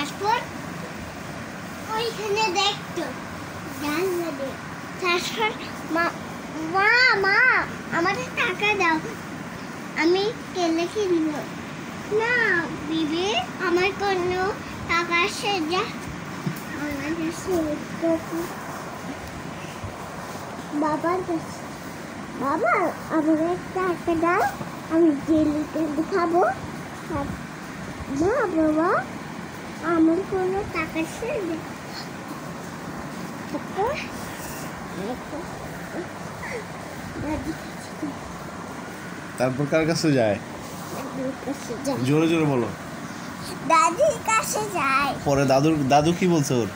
তারপর ওইখানে দেখতো জানলা দিয়ে। তারপর মা মা মা আমাদের টাকা দাও, আমি কেলে কিনবো না। বিবি আমার কোনো টাকা আসে যা, আমার কাছে বাবার কাছে। বাবা আমাদের টাকা দাও, আমি জেলিকে খাবো। না বাবা আমার কোনো টাকা আসে যা। তারপর কার কাছে যায়? জোরে জোরে বলো। দাদির কাছে যায়। পরে দাদু কি বলছে ওর?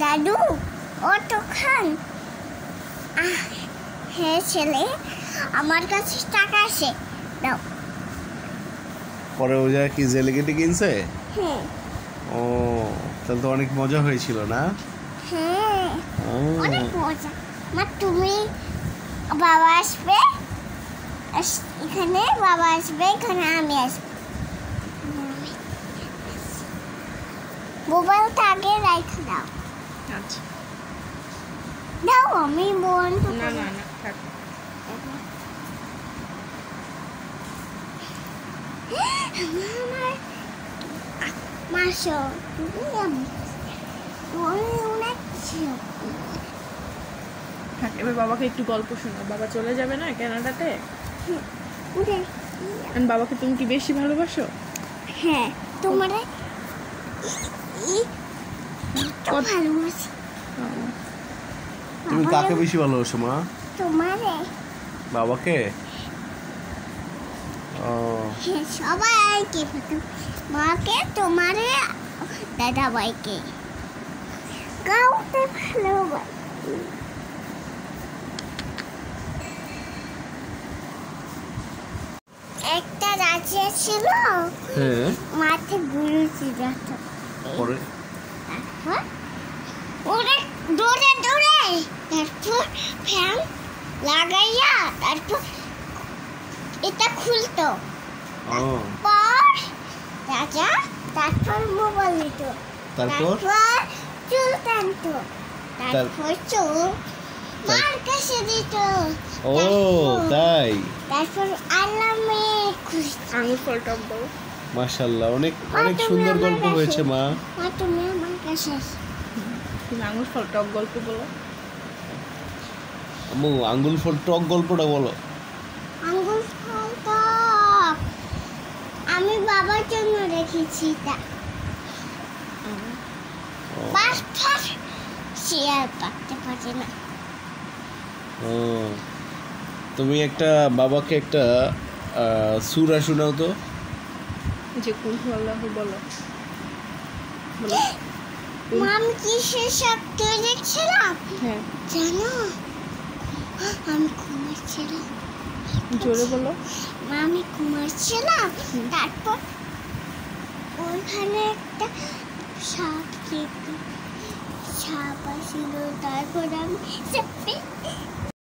দাদু ও তো খান হ্যাঁ ছেলে আমার কাছে টাকা আসে দাও। পরে ও যায় কি জেলিকেটি কিনছে? হ্যাঁ ও তাহলে তো অনেক মজা হয়েছিল না? হ্যাঁ অনেক মজা। মা তুমি বাবা আসবে এখানে, বাবা আসবে এখানে, আমি আসবো। মোবাইলটা আগে রেখে দাও। আচ্ছা দাও আমি বন্ধ না না না থাক। মাসো অনেক থাক এবার বাবাকে একটু গল্প শোনাও। বাবা চলে যাবে না কানাডাতে? বাবাকে তুমি কি বেশি ভালোবাসো? হ্যাঁ তোমার ভালোবাসি। তুমি কাকে বেশি ভালোবাসো মা? তোমারে। বাবাকে? ও হ্যাঁ সবাইকে, মাকে, তোমারে, দাদা ভাইকে, কাউকে ভালোবাসি। একটা রাজা ছিল, হ্যাঁ মাঠে ঘুরেছিল। পরে তারপর ওরা দৌড়ে দৌড়ে, তারপর ফ্যান লাগাইয়া তারপর এটা খুলতো। ও পর রাজা তারপর মোবাইল নিত, তারপর চুল টানতো, তারপর চুল মার কাছে দিত। ও তাই? তারপর আলামে খুশি। আঙুর ফল টক বলো। মাশাআল্লাহ অনেক অনেক সুন্দর গল্প হয়েছে মা। মা তুমি আমার কাছে আসো। তুমি আঙুর ফল টক গল্প বলো। আম্মু আঙ্গুল ফল টক গল্পটা বলো। আঙ্গুল ফল টক আমি বাবার জন্য রেখেছি। তা বাচ্চার শেয়ার করতে পারে না। ও তুমি একটা বাবাকে একটা সূরা শোনাও তো। যে কুল আল্লাহ বলো বলো। মাম কিসের শব্দ দেখছিলাম হ্যাঁ জানো? আমি ঘুমাচ্ছিলাম। জোরে বলো। আমি ঘুমাচ্ছিলাম, তারপর ওইখানে একটা সাপ আসছিল, তারপর আমি